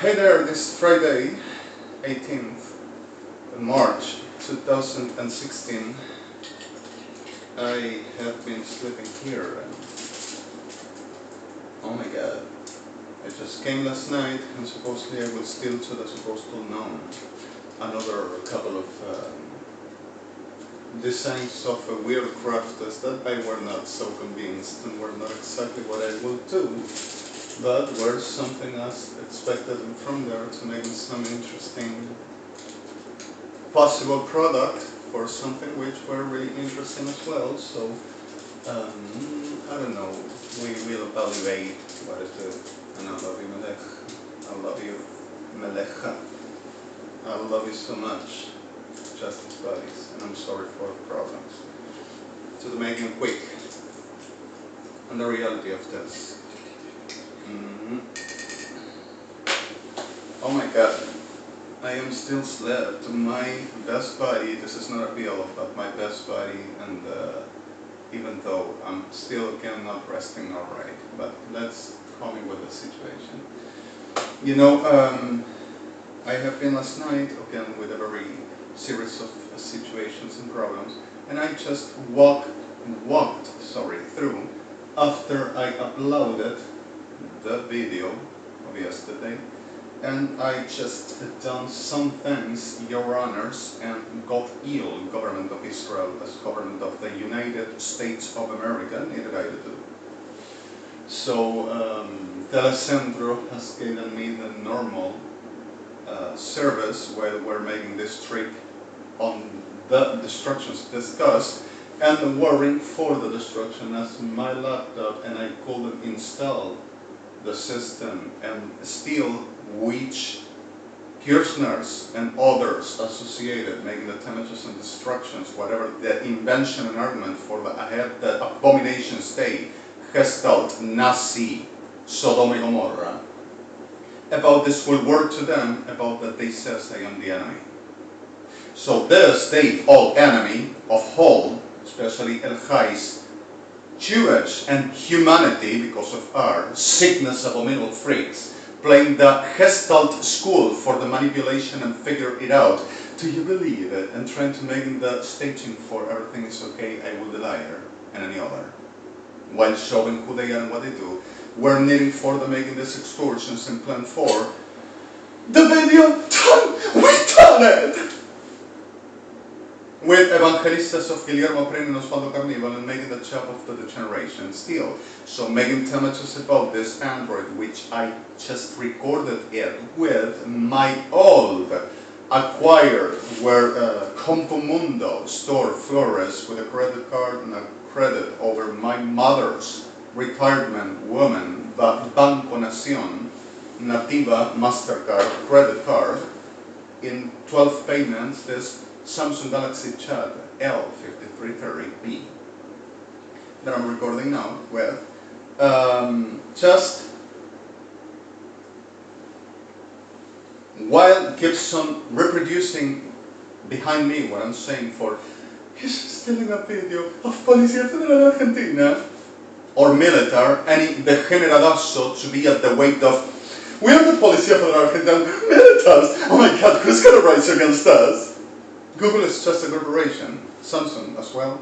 Hey there, this Friday, 18th March 2016. I have been sleeping here and oh my god, I just came last night and supposedly I will still to the supposed to know another couple of designs of weird crafters that I were not so convinced and were not exactly what I will do, but were something as expected from there to make some interesting possible product for something which were really interesting as well. So I don't know, we will evaluate what is it. And I love you, Melech. I love you, Melecha. I love you so much, Justice Buddies, and I'm sorry for the problems. To the making quick and the reality of this. Oh my god, I am still slept. My best buddy, this is not a BL, but my best buddy, and even though I'm still again not resting alright, but let's call me with the situation. You know, I have been last night again with a very series of situations and problems, and I just walked through after I uploaded the video of yesterday, and I just done some things, Your Honors, and got ill, government of Israel, as government of the United States of America, needed I to do. So, Telecentro has given me the normal service while we're making this trip on the destructions discussed, and the warning for the destruction as my laptop, and I couldn't install the system, and still which Kirchners and others associated, making the damages and destructions, whatever the invention and argument for the abomination state, Gestalt, Nazi, Sodom and Gomorrah, about this will work to them, about that they says I am the enemy. So this, they, all enemy of whole, especially El Chais, Jewish and humanity, because of our sickness, abominable freaks, playing the Gestalt school for the manipulation and figure it out. Do you believe it? And trying to make the staging for everything is okay, I will the liar, and any other. While showing who they are and what they do, we're needing for the making these excursions and plan for the video done! We done it! With evangelistas of Guillermo Pren and Osvaldo Carnival and making the job of the generation still. So making damages about this Android, which I just recorded it with my old acquired, where Compumundo store Flores with a credit card and a credit over my mother's retirement woman, Banco Nación, Nativa Mastercard credit card, in 12 payments, this Samsung Galaxy Chat L5330B that I'm recording now with, just while Gibson reproducing behind me what I'm saying for, he's stealing a video of Policía Federal Argentina, or militar, any degeneradazo to be at the weight of, we are the Policía Federal Argentina, militars, oh my god, who's gonna rise against us? Google is just a corporation, Samsung as well,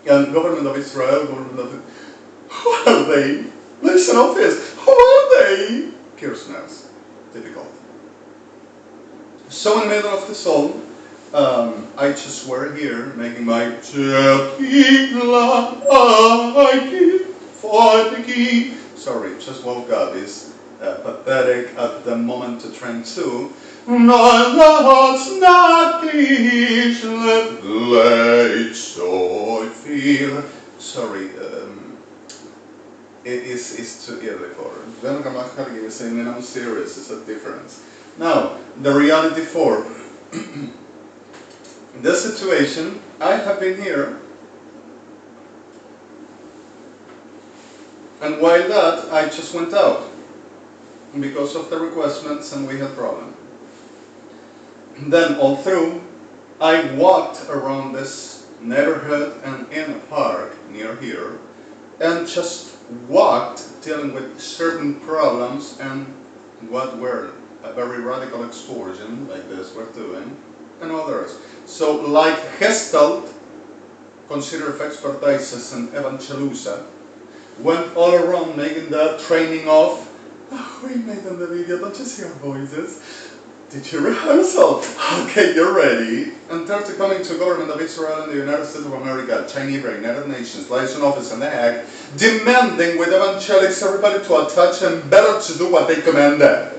and government of Israel, government of, who are they? Listen of this, who are they? Kirchners, difficult. So in the middle of the song, I just were here making my sorry, just woke up, is pathetic at the moment to train too. Sorry, it is too early for it. Saying, and I'm serious, it's a difference. Now, the reality for this situation, I have been here, and while that, I just went out because of the requestments and we had problem. Then all through, I walked around this neighborhood and in a park near here, and just walked dealing with certain problems and what were a very radical extortion, like this we're doing, and others. So, like Gestalt, considered expertises and Elawtuzzha, went all around making that training of, oh, we made on the video, don't you see our voices? Did you rehearsal? Okay, you're ready. And third, coming to government of Israel and the United States of America, Geneva, United Nations, liaison office and The Hague, demanding with evangelics everybody to attach and better to do what they commanded.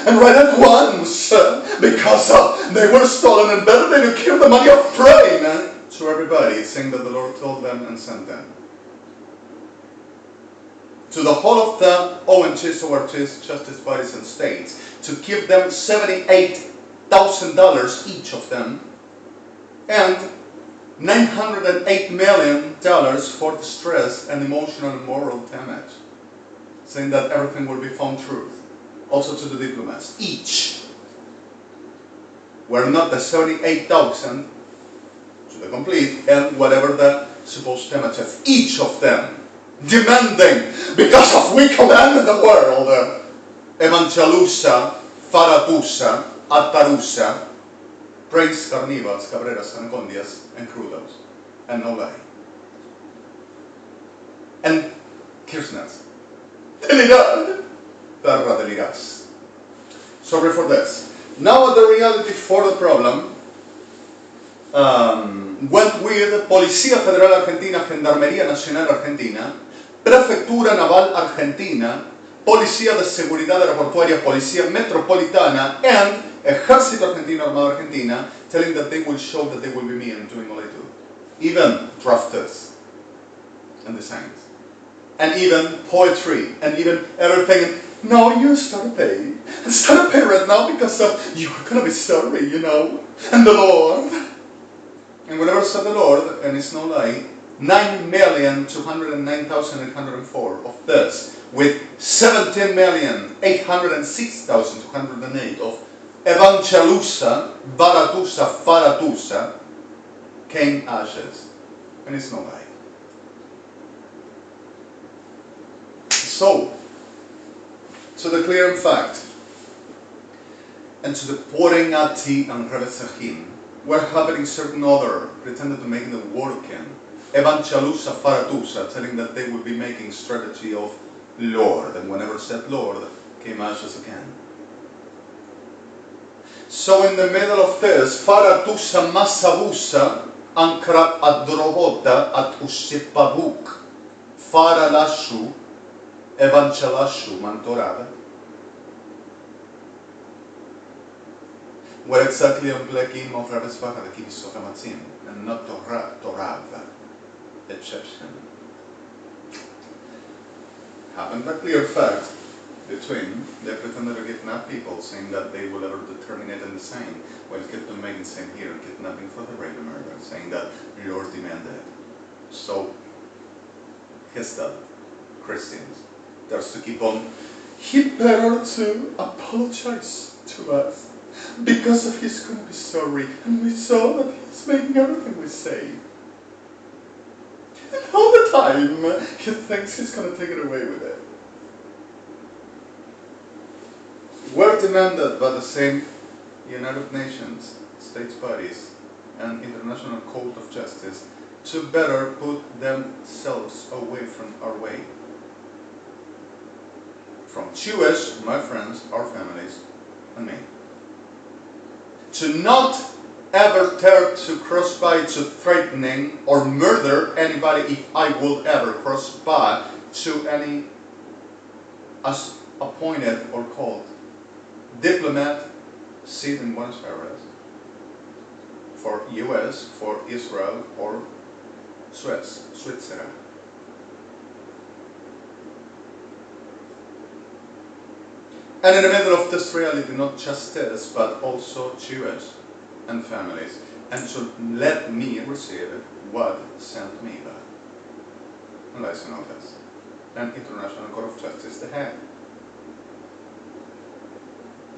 And right at once, because they were stolen and better than to kill the money of praying to everybody, saying that the Lord told them and sent them. To the whole of the ONGs, ORGs, justice bodies and states, to give them $78,000 each of them, and $908 million for the stress and emotional and moral damage, saying that everything will be found truth. Also to the diplomats, each, were not the 78,000 to the complete, and whatever the supposed damages, each of them, demanding, because of we commanded the world, Mansabuhza, Farahtuza, Alejandro, praise carnivals, cabreras, anacondias, and crudos, and no lie. And Kirchner's. Delirar. Terra delirás. Sorry for this. Now the reality for the problem went with Policía Federal Argentina, Gendarmería Nacional Argentina, Prefectura Naval Argentina, Policía de Seguridad Aeroportuaria, Policía Metropolitana, and Ejército Argentino, Armada Argentina, telling that they will show that they will be me and doing all I do. Even drafters and designs. And even poetry, and even everything. No, you start to pay. And start to pay right now because you're going to be sorry, you know. And the Lord. And whenever said the Lord, and it's no lie, 9,209,804 of this, with 17,806,208 of Elawtuzzha, Farahtuza, came ashes. And it's no lie. So, to the clear fact, and to the pouring at tea and revesahim, were happening certain other, pretended to make the war again. Elawtuzzha, Farahtuza, telling that they would be making strategy of Lord, and whenever said Lord, came ashes again. So in the middle of this, Farahtuza, Mansabuhza, Ankrat Adrobota at Usipabuk, Faralashu, Evangelashu Mantorada, were exactly on Plekim of Rabesvaha, the Kibis of Amatzim, and not Torav, Egyptian. Happened a clear fact between they pretended to kidnap people, saying that they will ever determinate and design, while kept on making same here, kidnapping for the rape murder, saying that Lord demanded. So, Gestalt, Christians, there's to keep on, he better to apologize to us because of he's going to be sorry, and we saw that he's making everything we say. And all the time he thinks he's going to take it away with it. Were demanded by the same United Nations, states bodies, and International Court of Justice to better put themselves away from our way. From Jewish, my friends, our families, and me. To not ever dare to cross by to threatening or murder anybody if I will ever cross by to any as appointed or called diplomat seat in Buenos Aires for US, for Israel, or Switzerland. And in the middle of this reality, not just this, but also Jewish and families, and to let me receive what sent me back. And liaison office, and International Court of Justice, The Hague.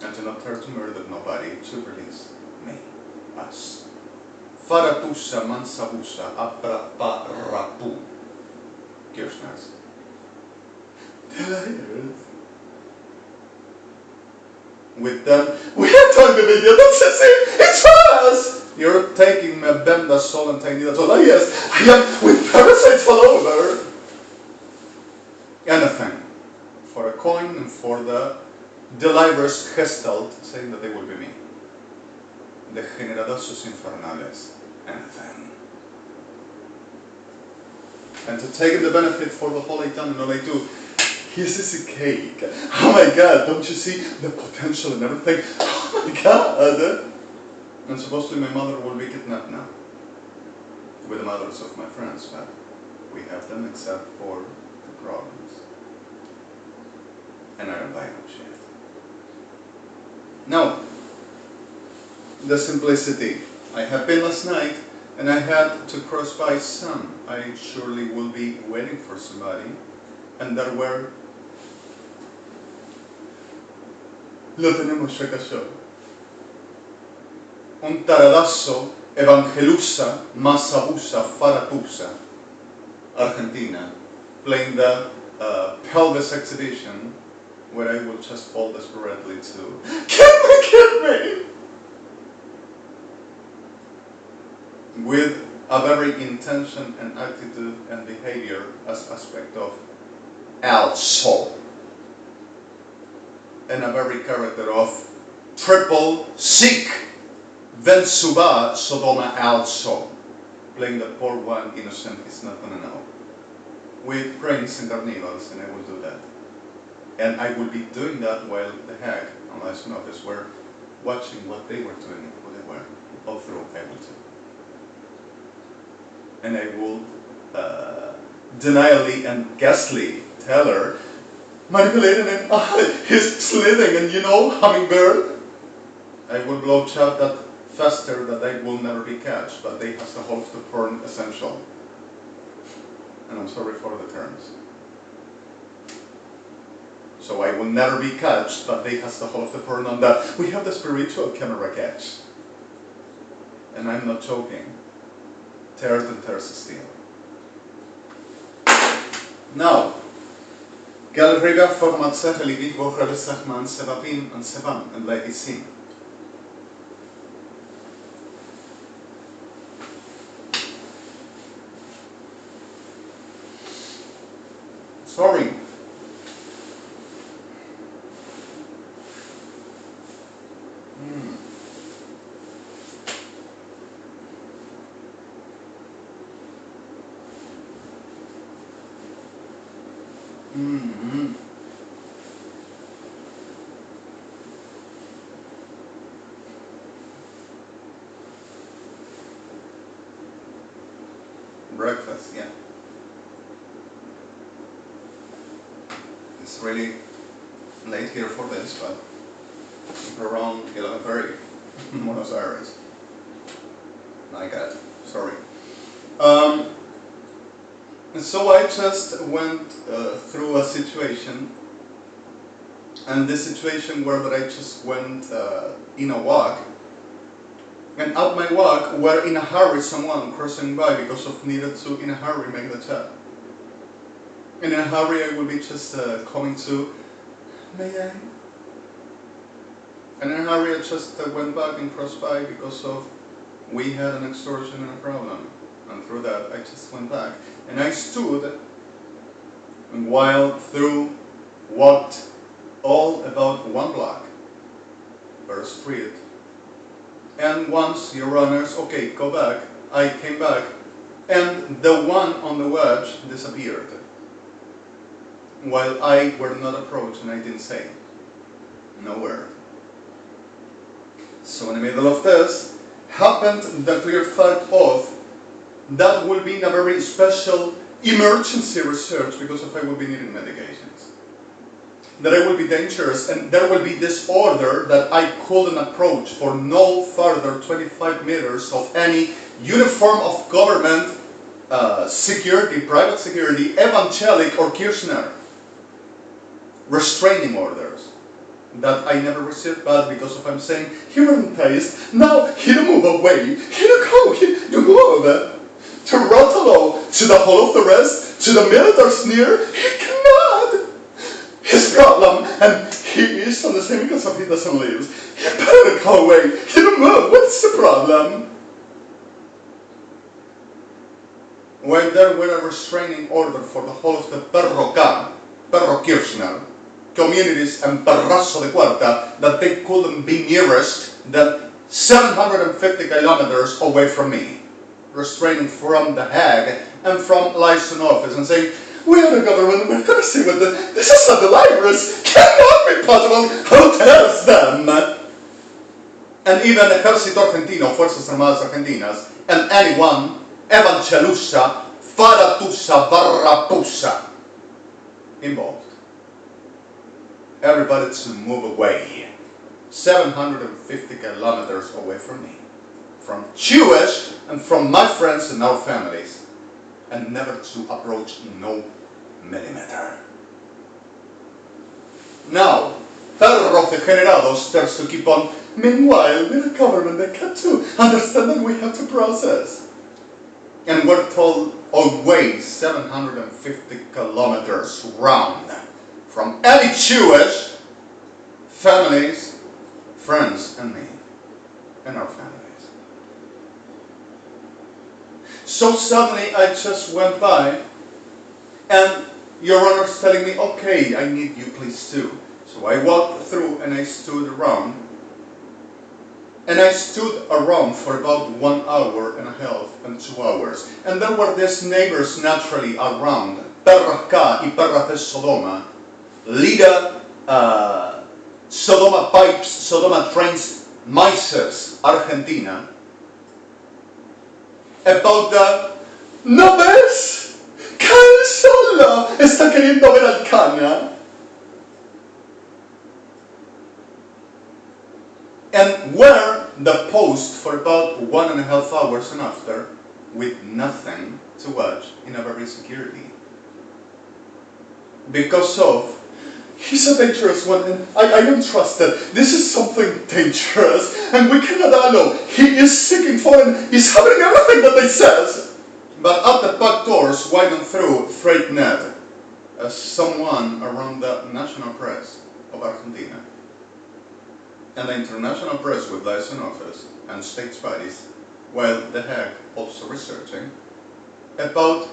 And to not dare to murder nobody, to release me, us. Farahtuza, Mansabuhza, Apraparatu. Kirchner's. with them. We have done the video, that's the same, it's us! You're taking mebendazole and tinidazole. Oh yes, I am with parasites all over. Anything. For a coin and for the delivers gestalt, saying that they will be me. Degeneradosos infernales. Anything. And to take the benefit for the whole Eitan and Olay too. This is a cake. Oh my god, don't you see the potential and everything? Oh my god! And supposedly my mother will be kidnapped now. With the mothers of my friends, but we have them except for the problems. And I don't buy no shit. Now, the simplicity. I have been last night and I had to cross by some. I surely will be waiting for somebody. And there were... Lo tenemos ya cayó. Un taradazo, Evangelusa, Mansabuhza, Farahtuza, Argentina, playing the pelvis exhibition, where I will just fall desperately to get me! With a very intention and attitude and behavior as aspect of also. And a very character of triple sick, then suba Sodoma also. Playing the poor one, innocent, is not gonna know. With pranks and carnivals, and I will do that. And I will be doing that while the hag and my son office were watching what they were doing, who they were. All through, I will do. And I will denially and ghastly tell her, manipulating and he's slithing and hummingbird. I will blow chop that faster that I will never be catched, but they have to hold the porn essential. And I'm sorry for the terms. So I will never be catched, but they have to hold the porn on that. We have the spiritual camera catch. And I'm not joking. Tears and tears steel. Now, Galriga formatsa helivit vohrelisach man sebapim and sebam and leisim. Sorry. Breakfast, yeah. It's really late here for this, but around 11:30 in Buenos Aires. My God, sorry. So I just went through a situation, and this situation where that I just went in a walk, and out my walk were in a hurry someone crossing by because of needed to in a hurry make the chat. And in a hurry I will be just coming to, may I? And in a hurry I just went back and crossed by because of we had an extortion and a problem. And through that I just went back. And I stood and while through walked all about 1 block per street. And once your honors, okay, go back, I came back and the one on the wedge disappeared. While I were not approached and I didn't say no word. So in the middle of this happened the clear fact of that will be in a very special emergency research because if I will be needing medications. That I will be dangerous and there will be this order that I couldn't approach for no further 25 meters of any uniform of government security, private security, evangelic or Kirchner restraining orders that I never received, but because of I'm saying human taste, now he don't move away, he don't go, you move to Rotolo, to the Hall of the Rest, to the military sneer, he cannot. His problem, and he is he's on the same because of he doesn't leave. He better go away. He don't move. What's the problem? When there were a restraining order for the whole of the Perro Kirchner, communities and Perrazo de Cuarta, that they couldn't be nearest than 750 kilometers away from me, restraining from The Hague and from license office and saying, we are the government, we're going to see what this is not the virus, cannot be possible, who tells them? And even Ejército Argentino, Fuerzas Armadas Argentinas, and anyone, Elawtuzzha, Farahtuza, Farahtuza, involved. Everybody to move away, 750 kilometers away from me, from Jewish and from my friends and our families, and never to approach no millimeter. Now, perros degenerados dares to keep on. Meanwhile, we're a government that got to understand that we have to process. And we're told always 750 kilometers round from any Jewish families, friends, and me, and our families. So suddenly I just went by, and Your Honor's telling me, okay, I need you please too. So I walked through and I stood around. And I stood around for about 1 hour and a half and 2 hours. And there were these neighbors naturally around, perras K y perras de Sodoma, Lida, Sodoma Pipes, Sodoma Trains, Mises, Argentina, about the, ¿no ves? Cae solo, está queriendo ver al Cana. And were the post for about 1.5 hours and after, with nothing to watch in a very security. Because of, he's a dangerous one, and I don't trust that. This is something dangerous, and we cannot allow. He is seeking for, and he's having everything that they says. But at the back doors, winding through freight net, as someone around the national press of Argentina, and the international press with license office and states bodies, while The Hague also researching about,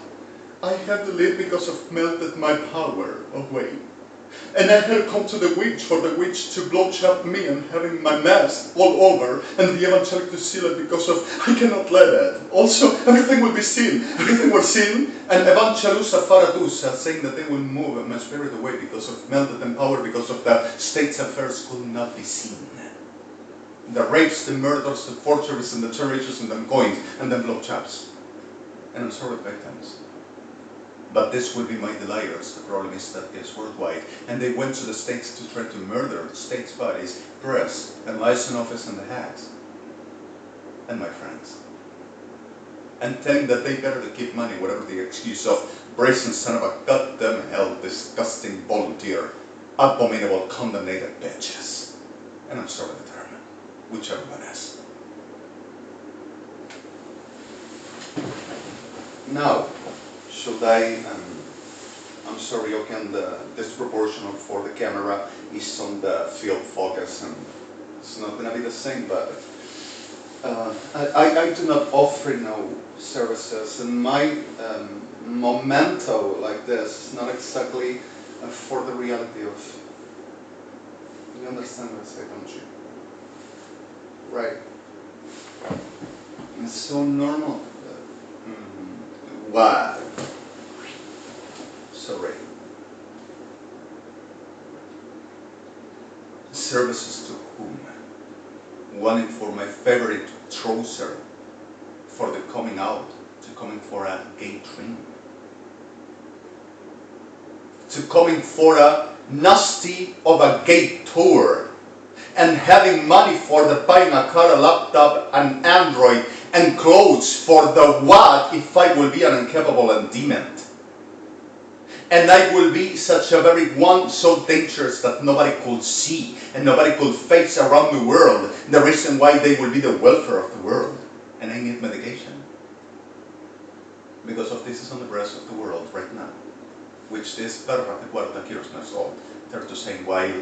I had to leave because of melted my power away. And I had come to the witch for the witch to blowjob me and having my mask all over, and the evangelic to seal it because of, I cannot let it. Also, everything will be seen. Everything was seen, and Elawtuzzha, Farahtuza saying that they will move my spirit away because of melted in power, because of the state's affairs could not be seen. The rapes, the murders, the forgeries, and the terrorism, and the coins, and the blowjobs. And I'm sorry, victims. But this will be my delights. The problem is that it's worldwide. And they went to the States to try to murder states bodies, press, and license office and the Hagues. And my friends. And telling that they better to keep money, whatever the excuse of brazen son of a goddamn hell, disgusting volunteer, abominable, condemnated bitches. And I'm sorry to term, whichever one is. Now, should I, I'm sorry, okay, the disproportional for the camera is on the field focus, and it's not going to be the same, but I do not offer no services, and my memento like this is not exactly for the reality of, you understand what I say, don't you? Right. It's so normal. Wow. Sorry. Services to whom? Wanting for my favorite trouser, for the coming out, to coming for a gay dream, to coming for a nasty of a gay tour, and having money for the buying a car, a laptop, an Android, and clothes for the what if I will be an incapable and dement. And I will be such a very one so dangerous that nobody could see and nobody could face around the world the reason why they will be the welfare of the world. And I need medication. Because of this is on the breast of the world right now. Which this perra de cuarta Kirchner sold. They're to say while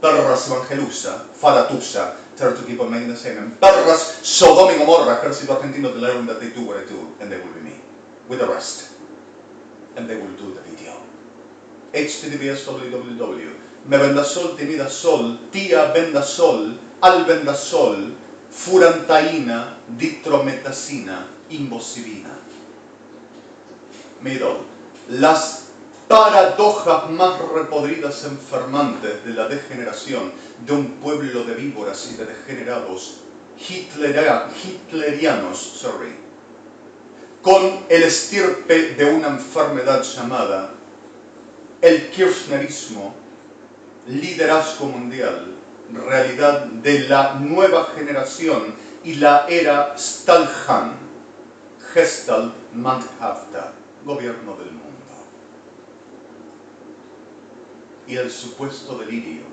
Perras Evangelusa, Farahtuza, try to keep on making the same. And Perras Sodom y Gomorra, Ejército Argentino, to learn that they do what I do, and they will be me, with the rest. And they will do the video. HTTPS www. Me vendasol, timidasol, tia vendasol, albendasol, furantaína, ditrometacina, imbocivina. Middle. Las paradojas más repodridas enfermantes de la degeneración de un pueblo de víboras y de degenerados hitlerianos, con el estirpe de una enfermedad llamada el kirchnerismo, liderazgo mundial, realidad de la nueva generación y la era Stalhan, Gestalt Mansabuhza, gobierno del mundo. Y el supuesto delirio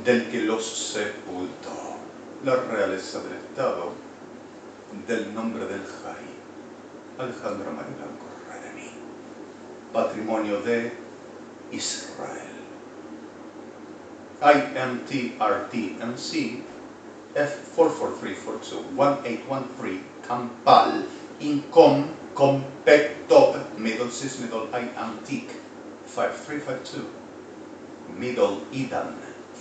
del que los sepultó, la realeza del Estado, del nombre del Jari, Alejandro BLANCO, REDEMI, patrimonio de Israel. IMTRTMC F443421813 Kampal Incom Compectop Middle Cis Middle IMTIC 5352 Middle Idan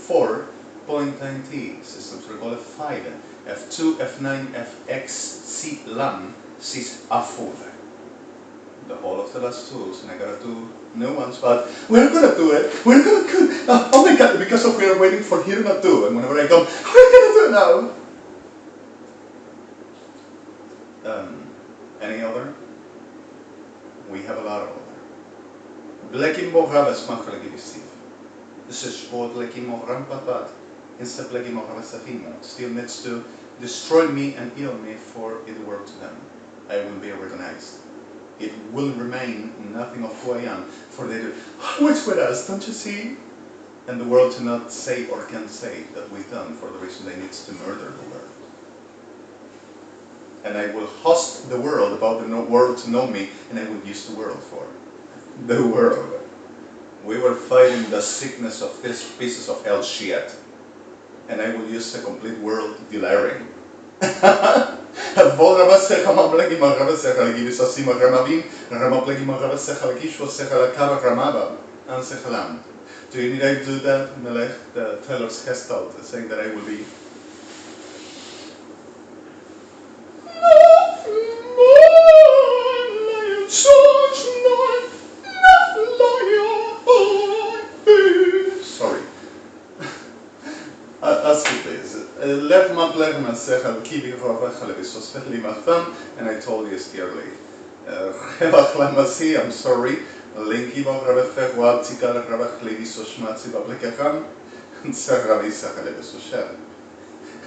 4.90 Systems Recall F5 F2 F9 FX C LAN Cis AFUR. The whole of the last tools, and I gotta do new ones, but we're gonna do it. We're gonna do it. Oh my god, because of we are waiting for here to do, and whenever I come, we're gonna do it now. Any other? We have a lot of other. Bleki Moraves Machalagivisiv. This is what Bleki Morampapat. Instead Bleki Moravesafimo still needs to destroy me and kill me for it were to them. I will be recognized. It will remain nothing of who I am, for they do, what's with us, don't you see? And the world to not say or can say that we've done for the reason they need to murder the world. And I will host the world about the world to know me, and I will use the world for the world. We were fighting the sickness of these pieces of hell shit, and I will use the complete world delirium. Do you need I do that, Melech, the teller's gestalt, saying that I will be sorry. Ask you please. And I told you clearly. I'm sorry. Linky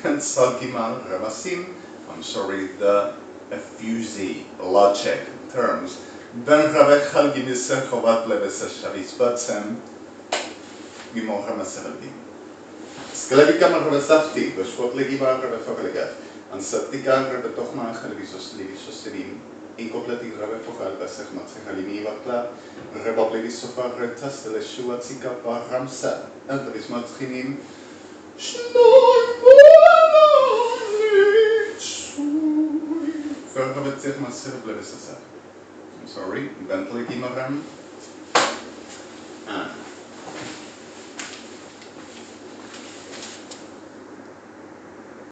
and Salkiman Ramasim, I'm sorry, the effusy logic terms. Ben Rabek Halgimisser Chovat Levesa Shavis Batsem Gimoramaserbim. Sklevika Marvesafti, the Shwotlegi Marvefogalegat, and Saptika Rebetochma Halivisos Livisoserim. Incompleti grave focal basech matzehalimi vakla rebablevi sofa retas de shua tzika paramsa and the bismatchinim shnoi I'm sorry, Bentley Gimaram.